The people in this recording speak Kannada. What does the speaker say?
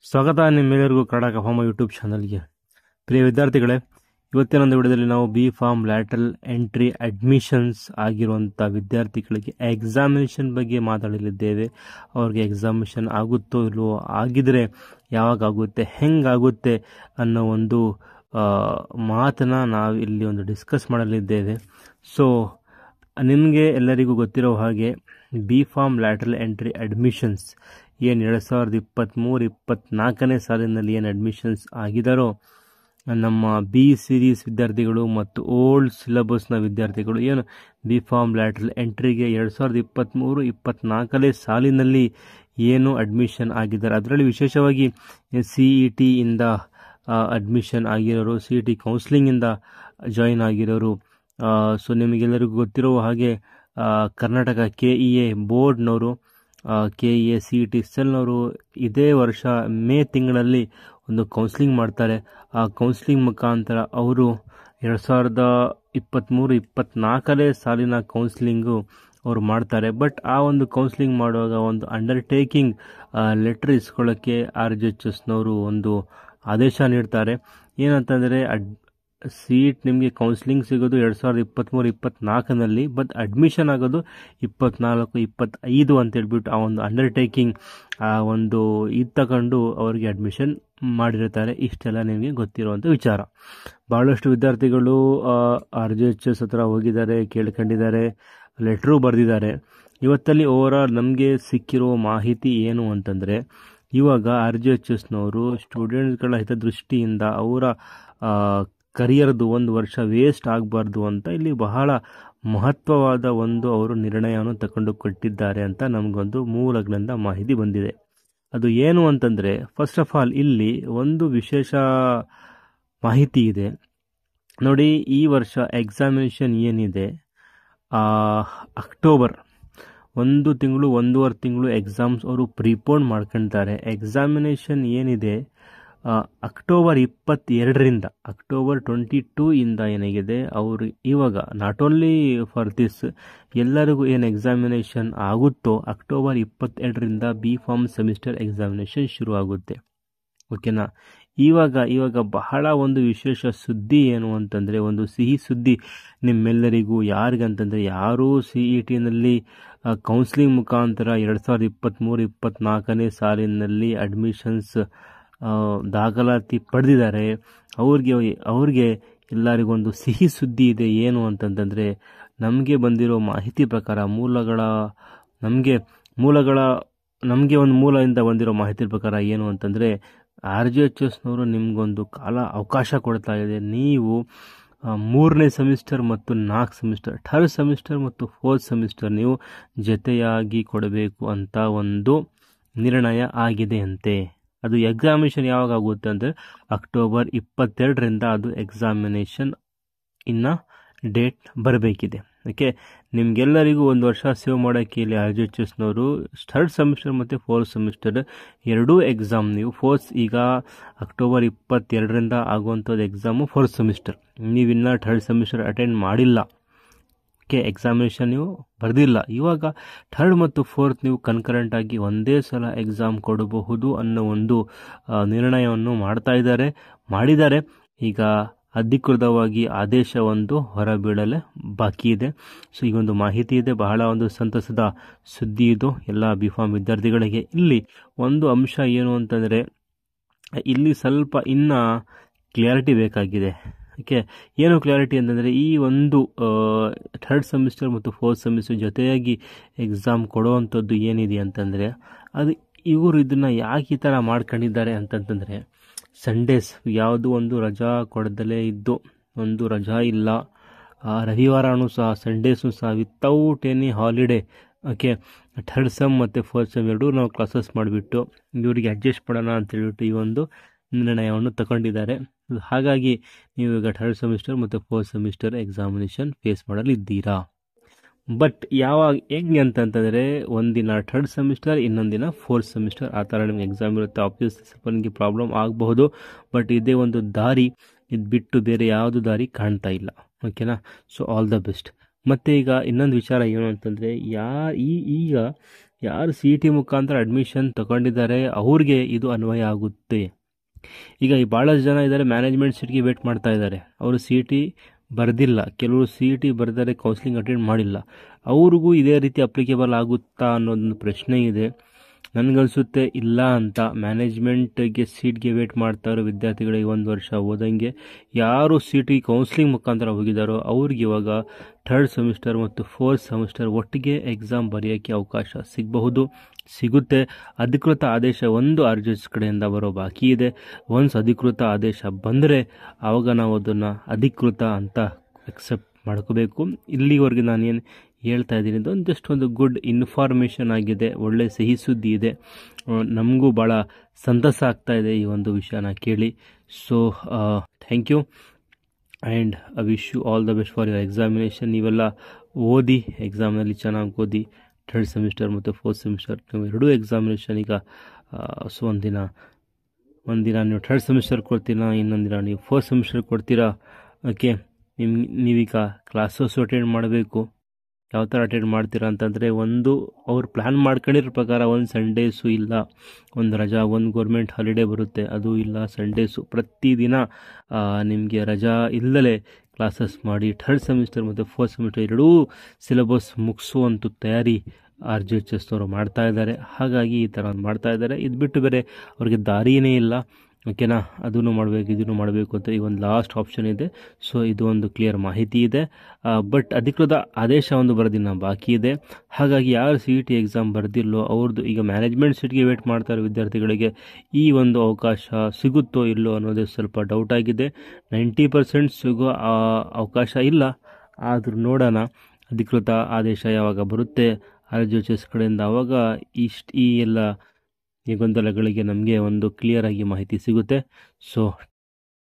ಸ್ವಾಗತ ನಿಮ್ಮೆಲ್ಲರಿಗೂ ಕರ್ನಾಟಕ ಫಾರ್ಮ ಯೂಟ್ಯೂಬ್ ಚಾನಲ್ಗೆ. ಪ್ರಿಯ ವಿದ್ಯಾರ್ಥಿಗಳೇ, ಇವತ್ತಿನ ಒಂದು ವಿಡಿಯೋದಲ್ಲಿ ನಾವು B Pharm lateral entry admissions ಆಗಿರುವಂಥ ವಿದ್ಯಾರ್ಥಿಗಳಿಗೆ ಎಕ್ಸಾಮಿನೇಷನ್ ಬಗ್ಗೆ ಮಾತಾಡಲಿದ್ದೇವೆ. ಅವ್ರಿಗೆ ಎಕ್ಸಾಮಿನೇಷನ್ ಆಗುತ್ತೋ ಇಲ್ವೋ, ಆಗಿದ್ರೆ ಯಾವಾಗ ಆಗುತ್ತೆ, ಹೆಂಗಾಗುತ್ತೆ ಅನ್ನೋ ಒಂದು ಮಾತನ್ನು ನಾವು ಇಲ್ಲಿ ಒಂದು ಡಿಸ್ಕಸ್ ಮಾಡಲಿದ್ದೇವೆ. ಸೊ ನಿಮಗೆ ಎಲ್ಲರಿಗೂ ಗೊತ್ತಿರೋ ಹಾಗೆ B Pharm lateral entry admissions ಏನು 2023-24ನೇ ಸಾಲಿನಲ್ಲಿ ಏನು ಅಡ್ಮಿಷನ್ಸ್ ಆಗಿದಾರೋ ನಮ್ಮ ಬಿ ಸೀರೀಸ್ ವಿದ್ಯಾರ್ಥಿಗಳು ಮತ್ತು ಓಲ್ಡ್ ಸಿಲೆಬಸ್ನ ವಿದ್ಯಾರ್ಥಿಗಳು ಏನು ಬಿ ಫಾರ್ಮ್ ಲ್ಯಾಟರಲ್ ಎಂಟ್ರಿಗೆ 2023-24ನೇ ಸಾಲಿನಲ್ಲಿ ಏನು ಅಡ್ಮಿಷನ್ ಆಗಿದ್ದಾರೆ, ಅದರಲ್ಲಿ ವಿಶೇಷವಾಗಿ CET ಇಂದ ಅಡ್ಮಿಷನ್ ಆಗಿರೋರು, CET ಕೌನ್ಸಿಲಿಂಗಿಂದ ಜಾಯಿನ್ ಆಗಿರೋರು. ಸೊ ನಿಮಗೆಲ್ಲರಿಗೂ ಗೊತ್ತಿರುವ ಹಾಗೆ ಕರ್ನಾಟಕ KEA ಬೋರ್ಡ್ನವರು, KEA CET ಸೆಲ್ನವರು ಇದೇ ವರ್ಷ ಮೇ ತಿಂಗಳಲ್ಲಿ ಒಂದು ಕೌನ್ಸಿಲಿಂಗ್ ಮಾಡ್ತಾರೆ. ಆ ಕೌನ್ಸಿಲಿಂಗ್ ಮುಖಾಂತರ ಅವರು 2023-24ನೇ ಸಾಲಿನ ಕೌನ್ಸಿಲಿಂಗು ಅವರು ಮಾಡ್ತಾರೆ. ಬಟ್ ಆ ಒಂದು ಕೌನ್ಸಿಲಿಂಗ್ ಮಾಡುವಾಗ ಒಂದು ಅಂಡರ್ಟೇಕಿಂಗ್ ಲೆಟರ್ ಇಸ್ಕೊಳ್ಳೋಕ್ಕೆ RGHSನವರು ಒಂದು ಆದೇಶ ನೀಡ್ತಾರೆ. ಏನಂತಂದರೆ ಸೀಟ್ ನಿಮಗೆ ಕೌನ್ಸಿಲಿಂಗ್ ಸಿಗೋದು 2023-24ನಲ್ಲಿ, ಬಟ್ ಅಡ್ಮಿಷನ್ ಆಗೋದು 24-25 ಅಂತೇಳ್ಬಿಟ್ಟು ಆ ಒಂದು ಅಂಡರ್ಟೇಕಿಂಗ್ ಆ ಒಂದು ಇದು ತಗೊಂಡು ಅವರಿಗೆ ಅಡ್ಮಿಷನ್ ಮಾಡಿರ್ತಾರೆ. ಇಷ್ಟೆಲ್ಲ ನಿಮಗೆ ಗೊತ್ತಿರುವಂಥ ವಿಚಾರ. ಭಾಳಷ್ಟು ವಿದ್ಯಾರ್ಥಿಗಳು RGHS ಹತ್ರ ಹೋಗಿದ್ದಾರೆ, ಕೇಳ್ಕೊಂಡಿದ್ದಾರೆ, ಲೆಟ್ರು ಬರೆದಿದ್ದಾರೆ. ಇವತ್ತಲ್ಲಿ ಓವರಾಲ್ ನಮಗೆ ಸಿಕ್ಕಿರೋ ಮಾಹಿತಿ ಏನು ಅಂತಂದರೆ, ಇವಾಗ RGHSನವರು ಸ್ಟೂಡೆಂಟ್ಸ್ಗಳ ಹಿತದೃಷ್ಟಿಯಿಂದ ಅವರ ಕರಿಯರ್ದು ಒಂದು ವರ್ಷ ವೇಸ್ಟ್ ಆಗಬಾರ್ದು ಅಂತ ಇಲ್ಲಿ ಬಹಳ ಮಹತ್ವವಾದ ಒಂದು ಅವರು ನಿರ್ಣಯವನ್ನು ತಗೊಂಡು ಕೊಟ್ಟಿದ್ದಾರೆ ಅಂತ ನಮಗೊಂದು ಮೂಲಗಳಿಂದ ಮಾಹಿತಿ ಬಂದಿದೆ. ಅದು ಏನು ಅಂತಂದರೆ, ಫಸ್ಟ್ ಆಫ್ ಆಲ್ ಇಲ್ಲಿ ಒಂದು ವಿಶೇಷ ಮಾಹಿತಿ ಇದೆ ನೋಡಿ. ಈ ವರ್ಷ ಎಕ್ಸಾಮಿನೇಷನ್ ಏನಿದೆ, ಅಕ್ಟೋಬರ್ 1 ತಿಂಗಳು 1.5 ತಿಂಗಳು ಎಕ್ಸಾಮ್ಸ್ ಅವರು ಪ್ರಿಪೋನ್ ಮಾಡ್ಕೊಳ್ತಾರೆ. ಎಕ್ಸಾಮಿನೇಷನ್ ಏನಿದೆ ಅಕ್ಟೋಬರ್ 22ರಿಂದ ಅಕ್ಟೋಬರ್ 22 ಇಂದ ಏನಾಗಿದೆ ಅವರು ಇವಾಗ ನಾಟ್ ಓನ್ಲಿ ಫಾರ್ ದಿಸ್ ಎಲ್ಲರಿಗೂ ಏನು ಎಕ್ಸಾಮಿನೇಷನ್ ಆಗುತ್ತೋ ಅಕ್ಟೋಬರ್ 22ರಿಂದ ಬಿ ಫಾರ್ಮ್ ಸೆಮಿಸ್ಟರ್ ಎಕ್ಸಾಮಿನೇಷನ್ ಶುರು ಆಗುತ್ತೆ. ಓಕೆನಾ. ಇವಾಗ ಬಹಳ ಒಂದು ವಿಶೇಷ ಸುದ್ದಿ ಏನು ಅಂತಂದರೆ, ಒಂದು ಸಿಹಿ ಸುದ್ದಿ ನಿಮ್ಮೆಲ್ಲರಿಗೂ. ಯಾರಿಗಂತಂದರೆ, ಯಾರೂ CETನಲ್ಲಿ ಕೌನ್ಸಿಲಿಂಗ್ ಮುಖಾಂತರ 2023-24ನೇ ಸಾಲಿನಲ್ಲಿ ಅಡ್ಮಿಷನ್ಸ್ ದಾಖಲಾತಿ ಪಡೆದಿದ್ದಾರೆ, ಅವ್ರಿಗೆ ಎಲ್ಲರಿಗೊಂದು ಸಿಹಿ ಸುದ್ದಿ ಇದೆ. ಏನು ಅಂತಂತಂದರೆ, ನಮಗೆ ಬಂದಿರೋ ಮಾಹಿತಿ ಪ್ರಕಾರ ನಮಗೆ ಒಂದು ಮೂಲದಿಂದ ಬಂದಿರೋ ಮಾಹಿತಿ ಪ್ರಕಾರ ಏನು ಅಂತಂದರೆ, RGHSನವರು ನಿಮಗೊಂದು ಅವಕಾಶ ಕೊಡ್ತಾ ಇದೆ. ನೀವು 3ನೇ ಸೆಮಿಸ್ಟರ್ ಮತ್ತು 4 ಸೆಮಿಸ್ಟರ್, 3rd ಸೆಮಿಸ್ಟರ್ ಮತ್ತು 4th ಸೆಮಿಸ್ಟರ್ ನೀವು ಜೊತೆಯಾಗಿ ಕೊಡಬೇಕು ಅಂತ ಒಂದು ನಿರ್ಣಯ ಆಗಿದೆ ಅಂತೆ. ಅದು ಎಕ್ಸಾಮಿನೇಷನ್ ಯಾವಾಗ ಆಗುತ್ತೆ ಅಂದರೆ ಅಕ್ಟೋಬರ್ 22ರಿಂದ ಅದು ಎಕ್ಸಾಮಿನೇಷನ್ ಇನ್ನು ಡೇಟ್ ಬರಬೇಕಿದೆ. ಓಕೆ, ನಿಮಗೆಲ್ಲರಿಗೂ ಒಂದು ವರ್ಷ ಸೇವ್ ಮಾಡೋಕ್ಕೆ ಇಲ್ಲಿ RGHSನವರು 3rd ಸೆಮಿಸ್ಟರ್ ಮತ್ತು 4th ಸೆಮಿಸ್ಟರ್ ಎರಡೂ ಎಕ್ಸಾಮ್ ನೀವು ಈಗ ಅಕ್ಟೋಬರ್ 22ರಿಂದ ಆಗುವಂಥದ್ದು ಎಕ್ಸಾಮು 4th ಸೆಮಿಸ್ಟರ್. ನೀವಿನ್ನ 3rd ಸೆಮಿಸ್ಟರ್ ಅಟೆಂಡ್ ಮಾಡಿಲ್ಲ, ಓಕೆ, ಎಕ್ಸಾಮಿನೇಷನ್ ನೀವು ಬರೆದಿಲ್ಲ, ಇವಾಗ 3rd ಮತ್ತು 4th ನೀವು ಕನ್ಕರೆಂಟಾಗಿ ಒಂದೇ ಸಲ ಎಕ್ಸಾಮ್ ಕೊಡಬಹುದು ಅನ್ನೋ ಒಂದು ನಿರ್ಣಯವನ್ನು ಮಾಡಿದ್ದಾರೆ. ಈಗ ಅಧಿಕೃತವಾಗಿ ಆದೇಶ ಒಂದು ಹೊರಬೀಳಲೇ ಬಾಕಿ ಇದೆ. ಸೊ ಈ ಒಂದು ಮಾಹಿತಿ ಇದೆ, ಬಹಳ ಒಂದು ಸಂತಸದ ಸುದ್ದಿ ಇದು ಎಲ್ಲ ಬಿ ಫಾರ್ಮ್ ವಿದ್ಯಾರ್ಥಿಗಳಿಗೆ. ಇಲ್ಲಿ ಒಂದು ಅಂಶ ಏನು ಅಂತಂದರೆ, ಇಲ್ಲಿ ಸ್ವಲ್ಪ ಇನ್ನು ಕ್ಲಿಯಾರಿಟಿ ಬೇಕಾಗಿದೆ. ಓಕೆ, ಏನು ಕ್ಲಿಯಾರಿಟಿ ಅಂತಂದರೆ, ಈ ಒಂದು 3rd ಸೆಮಿಸ್ಟರ್ ಮತ್ತು 4th ಸೆಮಿಸ್ಟರ್ ಜೊತೆಯಾಗಿ ಎಕ್ಸಾಮ್ ಕೊಡುವಂಥದ್ದು ಏನಿದೆ ಅಂತಂದರೆ, ಅದು ಇವರು ಇದನ್ನು ಯಾಕೆ ಈ ಥರ ಮಾಡ್ಕೊಂಡಿದ್ದಾರೆ ಅಂತಂತಂದರೆ, ಸಂಡೇಸ್ ಯಾವುದೂ ಒಂದು ರಜಾ ಕೊಡದಲೇ ಇದ್ದು, ಒಂದು ರಜಾ ಇಲ್ಲ, ರವಿವಾರನೂ ಸಹ ಸಂಡೇಸು ಸಹ without any holiday. Okay, 3rd sem ಮತ್ತು 4th ಸೆಮ್ ಎರಡೂ ನಾವು ಕ್ಲಾಸಸ್ ಮಾಡಿಬಿಟ್ಟು ಇವರಿಗೆ ಅಡ್ಜಸ್ಟ್ ಮಾಡೋಣ ಅಂತೇಳ್ಬಿಟ್ಟು ಈ ಒಂದು ನಿರ್ಣಯವನ್ನು ತಗೊಂಡಿದ್ದಾರೆ. ಹಾಗಾಗಿ ನೀವು ಈಗ 3rd ಸೆಮಿಸ್ಟರ್ ಮತ್ತು 4th ಸೆಮಿಸ್ಟರ್ ಎಕ್ಸಾಮಿನೇಷನ್ ಫೇಸ್ ಮಾಡಲಿದ್ದೀರಾ. ಬಟ್ ಹೆಂಗೆ ಅಂತಂತಂದರೆ, ಒಂದಿನ 3rd ಸೆಮಿಸ್ಟರ್, ಇನ್ನೊಂದು ದಿನ 4th ಸೆಮಿಸ್ಟರ್, ಆ ಥರ ನಿಮ್ಗೆ ಎಕ್ಸಾಮ್ ಇರುತ್ತೆ. ಆಬ್ವಿಯಸ್ಲಿ ಸ್ವಲ್ಪ ನಿಮಗೆ ಪ್ರಾಬ್ಲಮ್ ಆಗಬಹುದು, ಬಟ್ ಇದೇ ಒಂದು ದಾರಿ, ಇದು ಬಿಟ್ಟು ಬೇರೆ ಯಾವುದು ದಾರಿ ಕಾಣ್ತಾ ಇಲ್ಲ. ಓಕೆನಾ. So all the best. ಮತ್ತು ಈಗ ಇನ್ನೊಂದು ವಿಚಾರ ಏನು ಅಂತಂದರೆ, ಈಗ ಯಾರು CET ಮುಖಾಂತರ ಅಡ್ಮಿಷನ್ ತಗೊಂಡಿದ್ದಾರೆ ಅವ್ರಿಗೆ ಇದು ಅನ್ವಯ ಆಗುತ್ತೆ. ಈಗ ಈ ಭಾಳಷ್ಟು ಜನ ಇದ್ದಾರೆ ಮ್ಯಾನೇಜ್ಮೆಂಟ್ ಸೀಟ್ಗೆ ವೇಟ್ ಮಾಡ್ತಾ ಇದ್ದಾರೆ. ಅವರು CET ಬರೆದಿಲ್ಲ, ಕೆಲವರು CET ಬರೆದರೆ ಕೌನ್ಸಿಲಿಂಗ್ ಅಟೆಂಡ್ ಮಾಡಿಲ್ಲ, ಅವ್ರಿಗೂ ಇದೇ ರೀತಿ ಅಪ್ಲಿಕೇಬಲ್ ಆಗುತ್ತಾ ಅನ್ನೋದೊಂದು ಪ್ರಶ್ನೆ ಇದೆ. ನನಗನ್ಸುತ್ತೆ ಇಲ್ಲ ಅಂತ. ಮ್ಯಾನೇಜ್ಮೆಂಟ್ಗೆ ಸೀಟ್ಗೆ ವೇಟ್ ಮಾಡ್ತಾ ಇರೋ ವಿದ್ಯಾರ್ಥಿಗಳಿಗೆ 1 ವರ್ಷ ಓದಂಗೆ ಯಾರು CET ಕೌನ್ಸಿಲಿಂಗ್ ಮುಖಾಂತರ ಹೋಗಿದ್ದಾರೋ ಅವ್ರಿಗೆ ಇವಾಗ 3rd ಸೆಮಿಸ್ಟರ್ ಮತ್ತು 4th ಸೆಮಿಸ್ಟರ್ ಒಟ್ಟಿಗೆ ಎಕ್ಸಾಮ್ ಬರೆಯೋಕ್ಕೆ ಅವಕಾಶ ಸಿಗುತ್ತೆ. ಅಧಿಕೃತ ಆದೇಶ ಒಂದು RGH ಕಡೆಯಿಂದ ಬರೋ ಬಾಕಿ ಇದೆ. ಒನ್ಸ್ ಅಧಿಕೃತ ಆದೇಶ ಬಂದರೆ ಆವಾಗ ನಾವು ಅದನ್ನು ಅಧಿಕೃತ ಅಂತ ಅಕ್ಸೆಪ್ಟ್ ಮಾಡ್ಕೋಬೇಕು. ಇಲ್ಲಿವರೆಗೆ ನಾನೇನು ಹೇಳ್ತಾ ಇದ್ದೀನಿ ಇದು ಜಸ್ಟ್ ಒಂದು ಗುಡ್ ಇನ್ಫಾರ್ಮೇಷನ್ ಆಗಿದೆ, ಒಳ್ಳೆ ಸಿಹಿ ಸುದ್ದಿ ಇದೆ. ನಮಗೂ ಭಾಳ ಸಂತಸ ಆಗ್ತಾ ಇದೆ ಈ ಒಂದು ವಿಷಯನ ಕೇಳಿ. So thank you and I wish you all the best for your examination. ನೀವೆಲ್ಲ ಓದಿ, ಎಕ್ಸಾಮ್ನಲ್ಲಿ ಚೆನ್ನಾಗಿ ಓದಿ. 3rd ಸೆಮಿಸ್ಟರ್ ಮತ್ತು 4th ಸೆಮಿಸ್ಟರ್ ನೀವು ಎರಡೂ ಎಕ್ಸಾಮಿನೇಷನ್ ಈಗ ಸೊ ಒಂದಿನ ನೀವು 3rd ಸೆಮಿಸ್ಟರ್ ಕೊಡ್ತೀರಾ, ಇನ್ನೊಂದು ದಿನ ನೀವು 4th ಸೆಮಿಸ್ಟರ್ ಕೊಡ್ತೀರಾ. ಓಕೆ, ನೀವೀಗ ಕ್ಲಾಸಸ್ ಅಟೆಂಡ್ ಮಾಡಬೇಕು. ಯಾವ ಥರ ಅಟೆಂಡ್ ಮಾಡ್ತೀರಾ ಅಂತಂದರೆ, ಒಂದು ಅವ್ರು ಪ್ಲ್ಯಾನ್ ಮಾಡ್ಕೊಂಡಿರೋ ಪ್ರಕಾರ ಒಂದು ಸಂಡೇಸು ಇಲ್ಲ, ಒಂದು ರಜಾ, ಒಂದು ಗೌರ್ಮೆಂಟ್ ಹಾಲಿಡೇ ಬರುತ್ತೆ, ಅದು ಇಲ್ಲ, ಸಂಡೇಸು ಪ್ರತಿದಿನ ನಿಮಗೆ ರಜಾ ಇಲ್ಲದೆ ಕ್ಲಾಸಸ್ ಮಾಡಿ 3rd ಸೆಮಿಸ್ಟರ್ ಮತ್ತು 4th ಸೆಮಿಸ್ಟರ್ ಎರಡೂ ಸಿಲೆಬಸ್ ಮುಗಿಸುವಂಥ ತಯಾರಿ RGHS ಅವರು ಮಾಡ್ತಾ ಇದ್ದಾರೆ. ಹಾಗಾಗಿ ಈ ಥರ ಒಂದು ಮಾಡ್ತಾ ಇದ್ದಾರೆ. ಇದು ಬಿಟ್ಟು ಬೇರೆ ಅವ್ರಿಗೆ ದಾರಿಯೇ ಇಲ್ಲ. ಓಕೆನಾ, ಅದನ್ನು ಮಾಡಬೇಕು ಇದನ್ನು ಮಾಡಬೇಕು ಅಂತ ಈ ಒಂದು ಲಾಸ್ಟ್ ಆಪ್ಷನ್ ಇದೆ. ಸೊ ಇದು ಒಂದು ಕ್ಲಿಯರ್ ಮಾಹಿತಿ ಇದೆ. ಬಟ್ ಅಧಿಕೃತ ಆದೇಶ ಒಂದು ಬರೋದಿನ ಬಾಕಿ ಇದೆ. ಹಾಗಾಗಿ ಯಾರು CET ಎಕ್ಸಾಮ್ ಬರೆದಿಲ್ಲೋ ಅವ್ರದ್ದು ಈಗ ಮ್ಯಾನೇಜ್ಮೆಂಟ್ ಸೀಟ್ಗೆ ವೇಟ್ ಮಾಡ್ತಾರೆ ವಿದ್ಯಾರ್ಥಿಗಳಿಗೆ ಈ ಒಂದು ಅವಕಾಶ ಸಿಗುತ್ತೋ ಇಲ್ಲೋ ಅನ್ನೋದೇ ಸ್ವಲ್ಪ ಡೌಟ್ ಆಗಿದೆ. 90% ಸಿಗೋ ಅವಕಾಶ ಇಲ್ಲ. ಆದರೂ ನೋಡೋಣ, ಅಧಿಕೃತ ಆದೇಶ ಯಾವಾಗ ಬರುತ್ತೆ RGHS ಕಡೆಯಿಂದ ಆವಾಗ ಈ ಎಲ್ಲ ಈ ಗೊಂದಲಗಳಿಗೆ ನಮಗೆ ಒಂದು ಕ್ಲಿಯರ್ ಆಗಿ ಮಾಹಿತಿ ಸಿಗುತ್ತೆ. ಸೊ